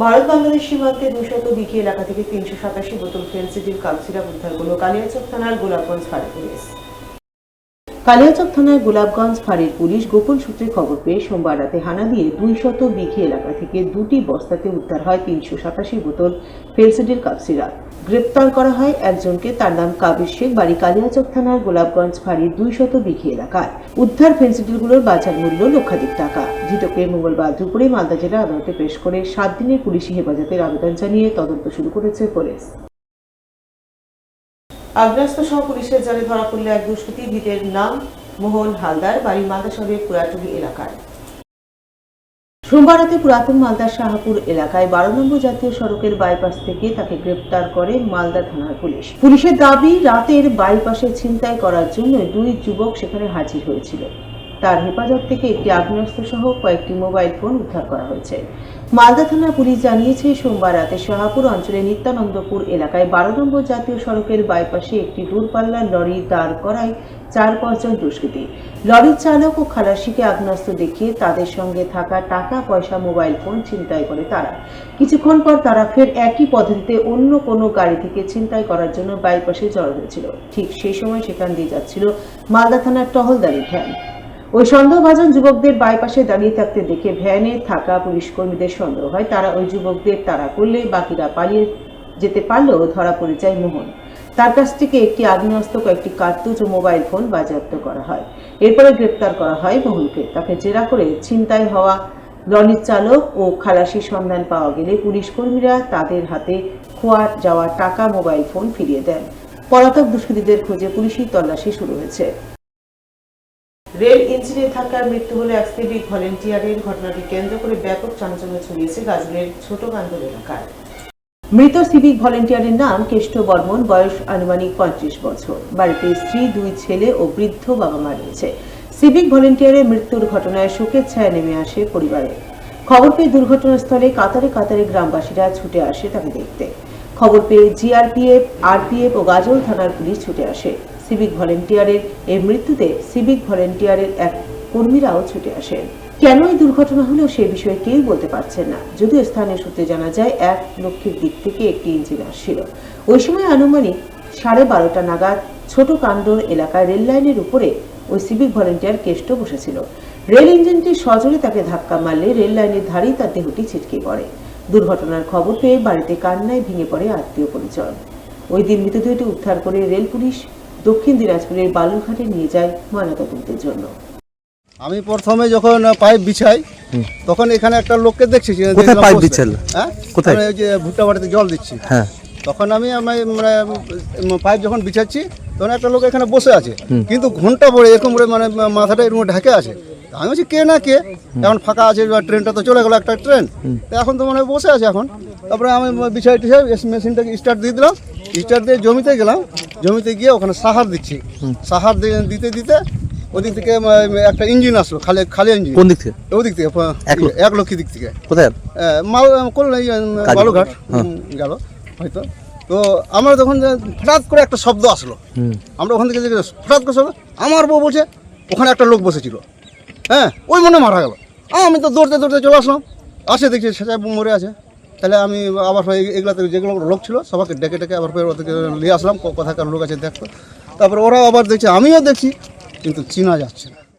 ভারত বাংলাদেশ সীমান্তে 200 বিঘি এলাকা থেকে 387 বোতল ফেন্সিডিল কাপ সিরাপ উদ্ধার করল কালিয়াচক থানার গোলাপগঞ্জ ফাঁড়ির পুলিশ। কালিয়াচক থানার গোলাপগঞ্জ ফাঁড়ির পুলিশ গোপন সূত্রে খবর পেয়ে সোমবার রাতে হানা দিয়ে 200 বিঘি এলাকা থেকে 2টি বস্তাতে উদ্ধার হয় 387 বোতল ফেন্সিডিল কাপ সিরাপ। গ্রেপ্তার করা হয় একজনকে, তার নাম কাবির শেখ, বাড়ি কালিয়াচক থানার গোলাপগঞ্জ ফাঁড়ির 200 বিঘি এলাকায়। উদ্ধার ফেন্সিডিলগুলোর বাজার মূল্য লক্ষাধিক টাকা। ধৃতকে মঙ্গলবার দুপুরে মালদা জেলা আদালতে পেশ করে 7 দিনের পুলিশি হেফাজতের আবেদন জানিয়ে তদন্ত শুরু করেছে পুলিশ। আগ্রাস্ত সহ পুলিশের জালে ধরা পড়ল এক দুষ্কৃতী। ধৃতের নাম মোহন হালদার, বাড়ি মালদা শহরের পুরাটুলি এলাকায়। সোমবার রাতে পুরাতন মালদার শাহপুর এলাকায় 12 নম্বর জাতীয় সড়কের বাইপাস থেকে তাকে গ্রেপ্তার করে মালদা থানার পুলিশ। পুলিশের দাবি, রাতের বাইপাসে ছিনতাই করার জন্য 2 যুবক সেখানে হাজির হয়েছিল। তার হেফাজত থেকে একটি আগ্নেয়াস্ত্র সহ কয়েকটি মোবাইল ফোন উদ্ধার করা হয়েছে। মালদা থানা পুলিশ জানিয়েছে, সোমবার রাতে শাহপুর অঞ্চলের নিত্যানন্দপুর এলাকায় 12 নম্বর জাতীয় সড়কের বাইপাসে একটি দূরপাল্লার লরি দাঁড় করায় 4-5 জন দুষ্কৃতী। লরির চালক ও খালাসিকে আগ্নেয়াস্ত্র দেখিয়ে তাদের সঙ্গে থাকা টাকা পয়সা, মোবাইল ফোন ছিনতাই করে তারা। কিছুক্ষণ পর তারা ফের একই পদ্ধতিতে অন্য কোনো গাড়ি থেকে ছিনতাই করার জন্য বাইপাসে জড়ো হয়েছিল। ঠিক সেই সময় সেখান দিয়ে যাচ্ছিল মালদা থানার টহলদারি ভ্যান। ওই সন্দেহভাজন যুবকদের বাইপাসে দাঁড়িয়ে থাকতে দেখে ভ্যানে থাকা পুলিশ কর্মীদের সন্দেহ হয়। তারা ওই যুবকদের তাড়া করলে বাকিরা পালিয়ে যেতে পারলেও ধরা পড়ে যায় মোহন। তার কাছ থেকে একটি আগ্নেয়াস্ত্র, কয়েকটি কার্তুজ ও মোবাইল ফোন বাজেয়াপ্ত করা হয়। এরপরে গ্রেপ্তার করা হয় মোহনকে। তাকে জেরা করে ছিনতাই হওয়া লরির চালক ও খালাসির সন্ধান পাওয়া গেলে পুলিশ কর্মীরা তাদের হাতে খোয়া যাওয়া টাকা, মোবাইল ফোন ফিরিয়ে দেন। পলাতক দুষ্কৃতীদের খোঁজে পুলিশি তল্লাশি শুরু হয়েছে। রেল ইঞ্জিনে থাকার মৃত্যু হলো এক সিভিক ভলেন্টিয়ারের। ঘটনাটি কেন্দ্র করে ব্যাপক চাঞ্চল্য ছড়িয়েছে গাজলের ছোট কান্দর এলাকায়। মৃত সিভিক ভলেন্টিয়ারের নাম কেষ্ট বর্মন, বয়স আনুমানিক 35 বছর। বাড়িতে স্ত্রী, 2 ছেলে ও বৃদ্ধ বাবা মা রয়েছে। সিভিক ভলেন্টিয়ারের মৃত্যুর ঘটনায় শোকের ছায়া নেমে আসে পরিবারে। খবর পেয়ে দুর্ঘটনাস্থলে কাতারে কাতারে গ্রামবাসীরা ছুটে আসে তাকে দেখতে। খবর পেয়ে জিআরপিএফ, আরপিএফ ও গাজল থানার পুলিশ ছুটে আসে। সিভিক ভলেন্টিয়ারের এই মৃত্যুতে সিভিক ভলেন্টিয়ারের এক কর্মীরাও ছুটে আসেন। কেন এই দুর্ঘটনা হলো সে বিষয়ে কেউ বলতে পারছেন না। যদিও স্থানীয় সূত্রে জানা যায়, 1 লক্ষের দিক থেকে একটি ইঞ্জিন আসছিল। ওই সময় আনুমানিক 12:30 নাগাদ ছোট কান্দর এলাকায় রেল লাইনের উপরে ওই সিভিক ভলেন্টিয়ার কেষ্ট বসেছিল। রেল ইঞ্জিনটি সজোরে তাকে ধাক্কা মারলে রেল লাইনের ধারেই তার দেহটি ছিটকে পড়ে। দুর্ঘটনার খবর পেয়ে বাড়িতে কান্নায় ভেঙে পড়ে আত্মীয় পরিজন। ওই দিন মৃতদেহটি উদ্ধার করে রেল পুলিশ দক্ষিণ দিনাজপুরের বালুরঘাটে নিয়ে যায় ময়নাতদন্তের জন্য। আমি প্রথমে যখন পাইপ বিছাই তখন এখানে একটা লোককে দেখছি। কোথায় পাইপ বিছাল? হ্যাঁ, কোথায়? ওই যে ভুট্টা বাড়িতে জল দিচ্ছি। হ্যাঁ, তখন আমি পাইপ যখন বিছাচ্ছি তখন একটা লোক এখানে বসে আছে, কিন্তু ঘন্টা পরে এরকম করে মানে মাথাটা এরকম ঢেকে আছে। আমি বলছি কে না কে, এখন ফাঁকা আছে, ট্রেনটা তো চলে গেল, একটা ট্রেন এখন তো মনে হয় বসে আছে এখন। তারপরে আমি বিছাই টিছাই মেশিনটাকে স্টার্ট দিয়ে দিলাম। স্টার্ট দিয়ে জমিতে গেলাম। জমিতে গিয়ে ওখানে সাহার দিচ্ছি। সাহার দিতে দিতে ওদিক থেকে একটা ইঞ্জিন আসলো, খালি ইঞ্জিন। কোন দিক থেকে? ওদিক থেকে 1 লক্ষের দিক থেকে। কোথায়? বালুঘাট গেল হয়তো। তো আমরা তখন হঠাৎ করে একটা শব্দ আসলো। আমরা ওখান থেকে হঠাৎ করে শব্দ, আমার বউ বলছে ওখানে একটা লোক বসেছিল। হ্যাঁ, ওই মনে মারা গেল। আমি তো দৌড়তে দৌড়তে চলে আসলাম। আসে দেখছি সেটা মরে আছে। তাহলে আমি আবার এগুলাতে যেগুলো লোক ছিল সবাইকে ডেকে ডেকে আবার ওদেরকে নিয়ে আসলাম, কোথাকার লোক আছে দেখতো। তারপরে ওরা আবার দেখছে, আমিও দেখছি, কিন্তু চিনা যাচ্ছে না।